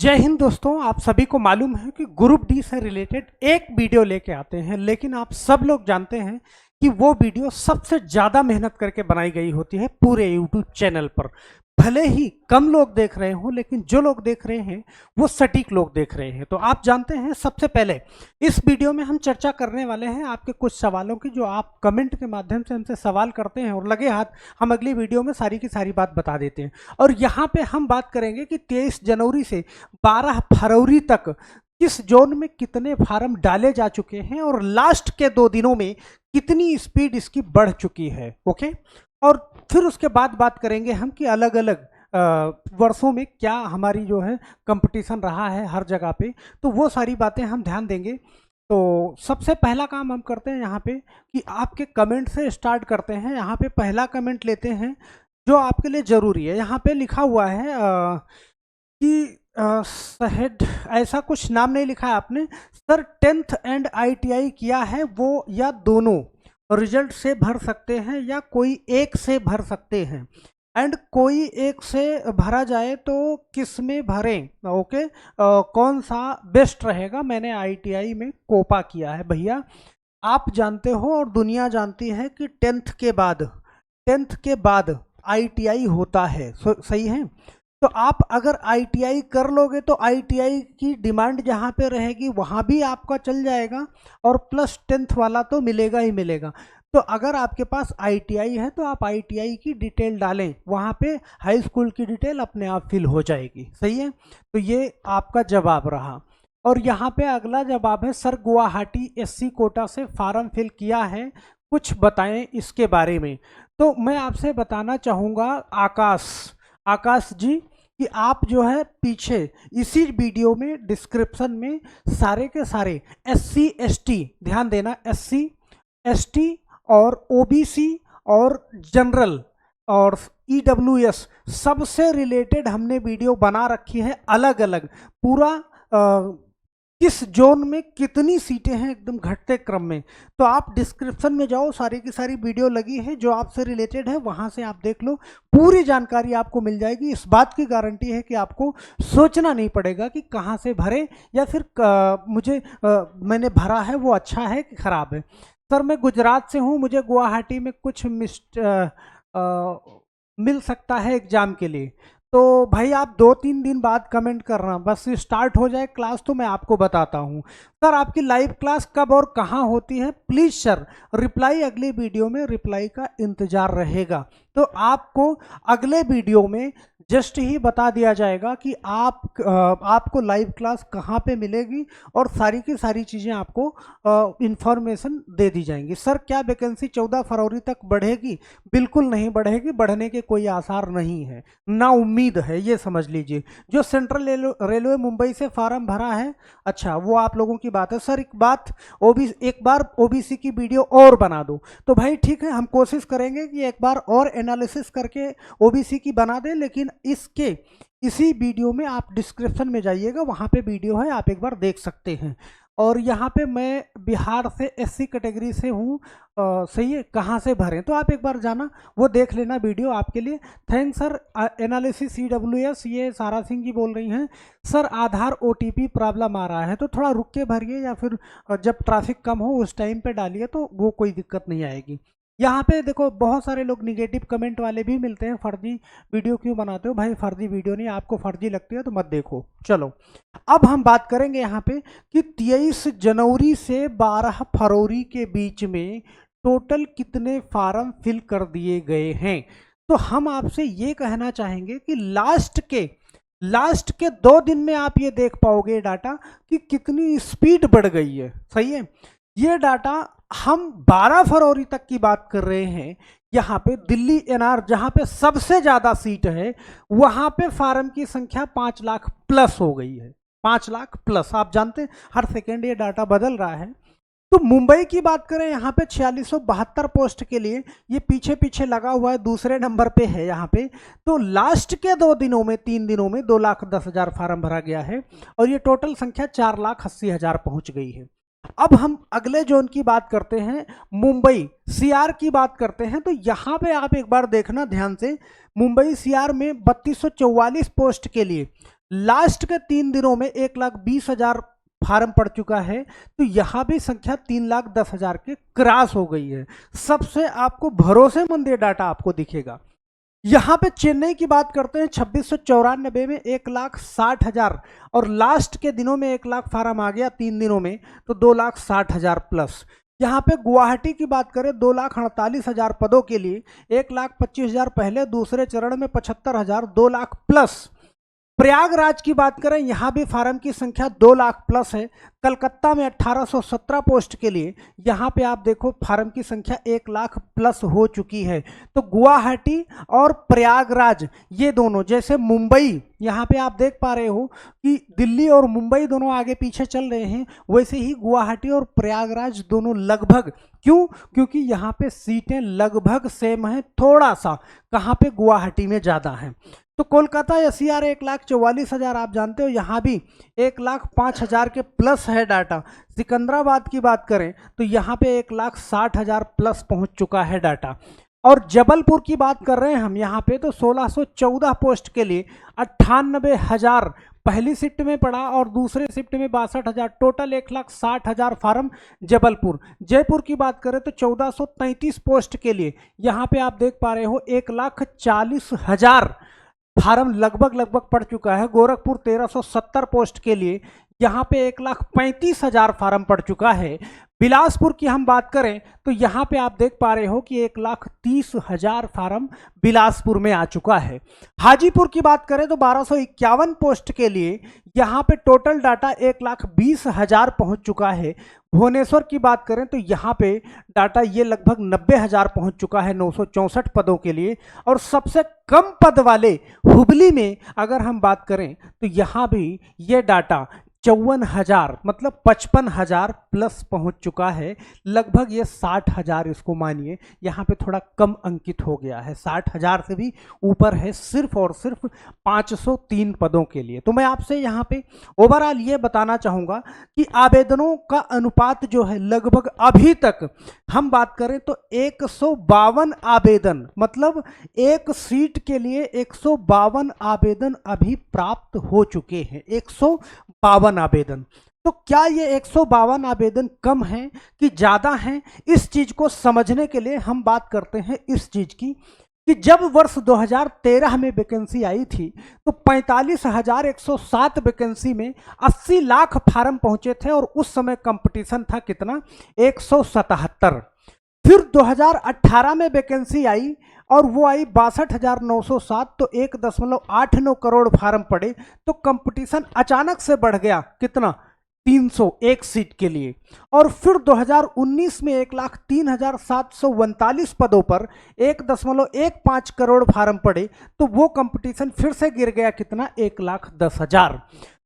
जय हिंद दोस्तों। आप सभी को मालूम है कि ग्रुप डी से रिलेटेड एक वीडियो लेके आते हैं, लेकिन आप सब लोग जानते हैं कि वो वीडियो सबसे ज़्यादा मेहनत करके बनाई गई होती है पूरे यूट्यूब चैनल पर। भले ही कम लोग देख रहे हों, लेकिन जो लोग देख रहे हैं वो सटीक लोग देख रहे हैं। तो आप जानते हैं, सबसे पहले इस वीडियो में हम चर्चा करने वाले हैं आपके कुछ सवालों की, जो आप कमेंट के माध्यम से हमसे सवाल करते हैं और लगे हाथ हम अगली वीडियो में सारी की सारी बात बता देते हैं। और यहाँ पे हम बात करेंगे कि 23 जनवरी से 12 फरवरी तक किस जोन में कितने फार्म डाले जा चुके हैं और लास्ट के 2 दिनों में कितनी स्पीड इसकी बढ़ चुकी है। ओके, और फिर उसके बाद बात करेंगे हम कि अलग अलग वर्षों में क्या हमारी जो है कंपटीशन रहा है हर जगह पे, तो वो सारी बातें हम ध्यान देंगे। तो सबसे पहला काम हम करते हैं यहाँ पे कि आपके कमेंट से स्टार्ट करते हैं। यहाँ पे पहला कमेंट लेते हैं जो आपके लिए ज़रूरी है। यहाँ पे लिखा हुआ है कि शहद, ऐसा कुछ नाम नहीं लिखा है आपने सर। 10th एंड ITI किया है वो, या दोनों रिजल्ट से भर सकते हैं या कोई एक से भर सकते हैं, एंड कोई एक से भरा जाए तो किस में भरें? ओके, कौन सा बेस्ट रहेगा? मैंने ITI में कोपा किया है। भैया आप जानते हो और दुनिया जानती है कि 10th के बाद ITI होता है। सही है। तो आप अगर ITI कर लोगे तो ITI की डिमांड जहाँ पे रहेगी वहाँ भी आपका चल जाएगा, और प्लस 10th वाला तो मिलेगा ही मिलेगा। तो अगर आपके पास ITI है तो आप ITI की डिटेल डालें, वहाँ पे हाई स्कूल की डिटेल अपने आप फिल हो जाएगी। सही है। तो ये आपका जवाब रहा। और यहाँ पे अगला जवाब है, सर गुवाहाटी SC कोटा से फार्म फिल किया है, कुछ बताएं इसके बारे में। तो मैं आपसे बताना चाहूँगा आकाश जी कि आप जो है पीछे इसी वीडियो में डिस्क्रिप्शन में सारे के सारे SC ST, ध्यान देना, SC ST और OBC और जनरल और EWS सबसे रिलेटेड हमने वीडियो बना रखी है अलग अलग। पूरा किस जोन में कितनी सीटें हैं एकदम घटते क्रम में। तो आप डिस्क्रिप्शन में जाओ, सारी की सारी वीडियो लगी है जो आपसे रिलेटेड है, वहां से आप देख लो, पूरी जानकारी आपको मिल जाएगी। इस बात की गारंटी है कि आपको सोचना नहीं पड़ेगा कि कहां से भरे, या फिर मैंने भरा है वो अच्छा है कि खराब है। सर मैं गुजरात से हूँ, मुझे गुवाहाटी में कुछ मिल सकता है एग्जाम के लिए। तो भाई आप 2-3 दिन बाद कमेंट करना, बस स्टार्ट हो जाए क्लास तो मैं आपको बताता हूँ। सर आपकी लाइव क्लास कब और कहाँ होती है? प्लीज़ सर रिप्लाई अगले वीडियो में, रिप्लाई का इंतज़ार रहेगा। तो आपको अगले वीडियो में जस्ट ही बता दिया जाएगा कि आपको लाइव क्लास कहाँ पे मिलेगी, और सारी की सारी चीज़ें आपको इन्फॉर्मेशन दे दी जाएंगी। सर क्या वैकेंसी 14 फरवरी तक बढ़ेगी? बिल्कुल नहीं बढ़ेगी, बढ़ने के कोई आसार नहीं है, ना उम्मीद है, ये समझ लीजिए। जो सेंट्रल रेलवे मुंबई से फार्म भरा है, अच्छा वो आप लोगों की बात है। सर एक बार OBC की वीडियो और बना दो। तो भाई ठीक है, हम कोशिश करेंगे कि एक बार और एनालिसिस करके OBC की बना दें, लेकिन इसी वीडियो में आप डिस्क्रिप्शन में जाइएगा, वहाँ पे वीडियो है, आप एक बार देख सकते हैं। और यहाँ पे मैं बिहार से SC कैटेगरी से हूँ, सही है, कहाँ से भरें? तो आप एक बार जाना, वो देख लेना वीडियो आपके लिए। Thanks sir. एनालिसिस CWS, ये सारा सिंह जी बोल रही हैं। सर आधार OTP प्रॉब्लम आ रहा है, तो थोड़ा रुक के भरिए, या फिर जब ट्रैफिक कम हो उस टाइम पे डालिए, तो वो कोई दिक्कत नहीं आएगी। यहाँ पे देखो बहुत सारे लोग निगेटिव कमेंट वाले भी मिलते हैं, फर्जी वीडियो क्यों बनाते हो? भाई फर्जी वीडियो नहीं, आपको फर्जी लगती है तो मत देखो। चलो अब हम बात करेंगे यहाँ पे कि 23 जनवरी से 12 फरवरी के बीच में टोटल कितने फार्म फिल कर दिए गए हैं। तो हम आपसे ये कहना चाहेंगे कि लास्ट के 2 दिन में आप ये देख पाओगे डाटा कि कितनी स्पीड बढ़ गई है। सही है। ये डाटा हम 12 फरवरी तक की बात कर रहे हैं। यहाँ पे दिल्ली NR जहाँ पे सबसे ज़्यादा सीट है, वहाँ पे फार्म की संख्या 5 लाख प्लस हो गई है। 5 लाख प्लस, आप जानते हैं हर सेकेंड ये डाटा बदल रहा है। तो मुंबई की बात करें, यहाँ पे 4672 पोस्ट के लिए ये पीछे लगा हुआ है, दूसरे नंबर पे है यहाँ पे। तो लास्ट के 3 दिनों में 2,10,000 फार्म भरा गया है, और ये टोटल संख्या 4,80,000 पहुंच गई है। अब हम अगले जोन की बात करते हैं, मुंबई सीआर की बात करते हैं। तो यहाँ पे आप एक बार देखना ध्यान से, मुंबई सीआर में 3244 पोस्ट के लिए लास्ट के 3 दिनों में 1,20,000 फार्म पड़ चुका है। तो यहाँ भी संख्या 3,10,000 के क्रॉस हो गई है। सबसे आपको भरोसेमंद ये डाटा आपको दिखेगा। यहाँ पे चेन्नई की बात करते हैं, 2694 में 1,60,000 और लास्ट के दिनों में 1 लाख फार्म आ गया 3 दिनों में, तो 2,60,000 प्लस। यहाँ पे गुवाहाटी की बात करें 2,48,000 पदों के लिए 1,25,000 पहले, दूसरे चरण में 75,000, 2 लाख प्लस। प्रयागराज की बात करें, यहाँ भी फार्म की संख्या 2 लाख प्लस है। कलकत्ता में 1817 पोस्ट के लिए यहाँ पे आप देखो फार्म की संख्या 1 लाख प्लस हो चुकी है। तो गुवाहाटी और प्रयागराज ये दोनों, जैसे मुंबई यहाँ पे आप देख पा रहे हो कि दिल्ली और मुंबई दोनों आगे पीछे चल रहे हैं, वैसे ही गुवाहाटी और प्रयागराज दोनों लगभग, क्यों? क्योंकि यहाँ पे सीटें लगभग सेम है, थोड़ा सा कहाँ पे गुवाहाटी में ज़्यादा है। तो कोलकाता या सीआर 1,44,000 आप जानते हो, यहाँ भी 1,05,000 के प्लस है डाटा। सिकंदराबाद की बात करें तो यहाँ पे 1,60,000 प्लस पहुँच चुका है डाटा। और जबलपुर की बात कर रहे हैं हम यहाँ पे, तो 1614 पोस्ट के लिए 98,000 पहली शिफ्ट में पड़ा और दूसरे शिफ्ट में 62,000, टोटल 1,60,000 फार्म जबलपुर। जयपुर की बात करें तो 1433 पोस्ट के लिए यहाँ पे आप देख पा रहे हो 1,40,000 फार्म लगभग पड़ चुका है। गोरखपुर 1370 पोस्ट के लिए यहाँ पे 1,35,000 फार्म पड़ चुका है। बिलासपुर की हम बात करें तो यहाँ पे आप देख पा रहे हो कि 1,30,000 फार्म बिलासपुर में आ चुका है। हाजीपुर की बात करें तो 1251 पोस्ट के लिए यहाँ पे टोटल डाटा 1,20,000 पहुँच चुका है। भुवनेश्वर की बात करें तो यहाँ पे डाटा ये लगभग 90,000 पहुँच चुका है 964 पदों के लिए। और सबसे कम पद वाले हुबली में अगर हम बात करें तो यहाँ भी ये डाटा 54,000 मतलब 55,000 प्लस पहुंच चुका है। लगभग ये 60,000 इसको मानिए, यहाँ पे थोड़ा कम अंकित हो गया है, 60,000 से भी ऊपर है सिर्फ और सिर्फ 503 पदों के लिए। तो मैं आपसे यहाँ पे ओवरऑल ये बताना चाहूँगा कि आवेदनों का अनुपात जो है लगभग अभी तक हम बात करें तो 152 आवेदन, मतलब एक सीट के लिए 152 आवेदन अभी प्राप्त हो चुके हैं। 152 आवेदन। तो क्या ये 152 आवेदन कम हैं कि ज़्यादा हैं? इस चीज़ को समझने के लिए हम बात करते हैं इस चीज़ की कि जब वर्ष 2013 में वैकेंसी आई थी तो 45,107 वैकेंसी में 80 लाख फार्म पहुंचे थे और उस समय कंपटीशन था कितना? 177। फिर 2018 में वैकेंसी आई और वो आई 62,907, तो 1.89 करोड़ फार्म पड़े, तो कंपटीशन अचानक से बढ़ गया कितना? 301 सीट के लिए। और फिर 2019 में 1,03,739 पदों पर 1.15 करोड़ फार्म पड़े, तो वो कंपटीशन फिर से गिर गया कितना? 1,10,000।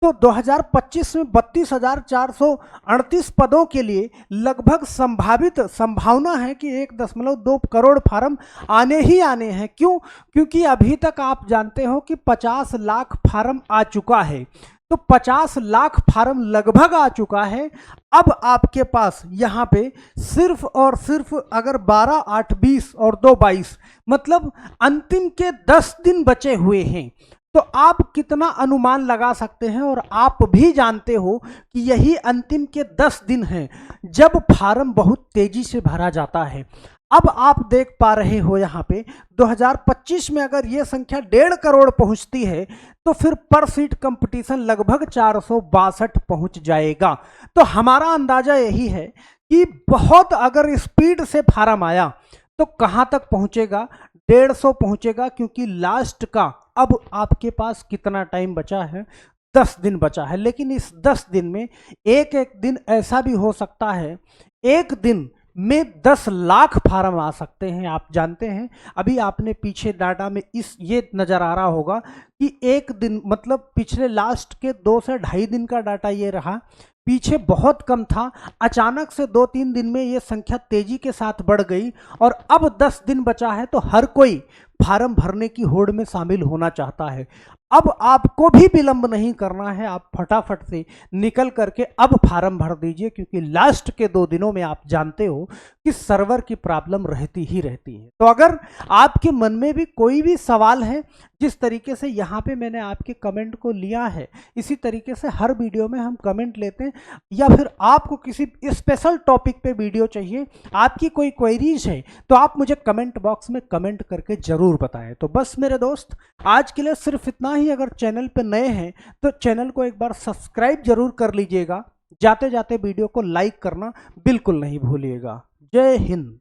तो 2025 में 32,438 पदों के लिए लगभग संभावना है कि 1.2 करोड़ फार्म आने ही आने हैं। क्यों? क्योंकि अभी तक आप जानते हो कि 50 लाख फार्म आ चुका है। तो 50 लाख फार्म लगभग आ चुका है। अब आपके पास यहाँ पे सिर्फ और सिर्फ अगर 12, 8, 20 और 2, 22 मतलब अंतिम के 10 दिन बचे हुए हैं, तो आप कितना अनुमान लगा सकते हैं? और आप भी जानते हो कि यही अंतिम के 10 दिन हैं जब फार्म बहुत तेजी से भरा जाता है। अब आप देख पा रहे हो यहाँ पे 2025 में अगर ये संख्या 1.5 करोड़ पहुंचती है तो फिर पर सीट कंपटीशन लगभग 462 पहुंच जाएगा। तो हमारा अंदाजा यही है कि बहुत अगर स्पीड से फार्म आया तो कहाँ तक पहुंचेगा? 150 पहुंचेगा, क्योंकि लास्ट का अब आपके पास कितना टाइम बचा है? 10 दिन बचा है। लेकिन इस 10 दिन में एक दिन ऐसा भी हो सकता है, एक दिन में 10 लाख फार्म आ सकते हैं। आप जानते हैं, अभी आपने पीछे डाटा में ये नज़र आ रहा होगा कि एक दिन मतलब पिछले लास्ट के 2 से 2.5 दिन का डाटा ये रहा, पीछे बहुत कम था, अचानक से 2-3 दिन में ये संख्या तेजी के साथ बढ़ गई और अब 10 दिन बचा है तो हर कोई फार्म भरने की होड़ में शामिल होना चाहता है। अब आपको भी विलंब नहीं करना है, आप फटाफट से निकल करके अब फार्म भर दीजिए, क्योंकि लास्ट के 2 दिनों में आप जानते हो कि सर्वर की प्रॉब्लम रहती ही रहती है। तो अगर आपके मन में भी कोई भी सवाल है, जिस तरीके से यहाँ पे मैंने आपके कमेंट को लिया है, इसी तरीके से हर वीडियो में हम कमेंट लेते हैं, या फिर आपको किसी स्पेशल टॉपिक पे वीडियो चाहिए, आपकी कोई क्वेरीज है, तो आप मुझे कमेंट बॉक्स में कमेंट करके जरूर बताएं। तो बस मेरे दोस्त, आज के लिए सिर्फ इतना ही। अगर चैनल पे नए हैं तो चैनल को एक बार सब्सक्राइब जरूर कर लीजिएगा, जाते जाते वीडियो को लाइक करना बिल्कुल नहीं भूलिएगा। जय हिंद।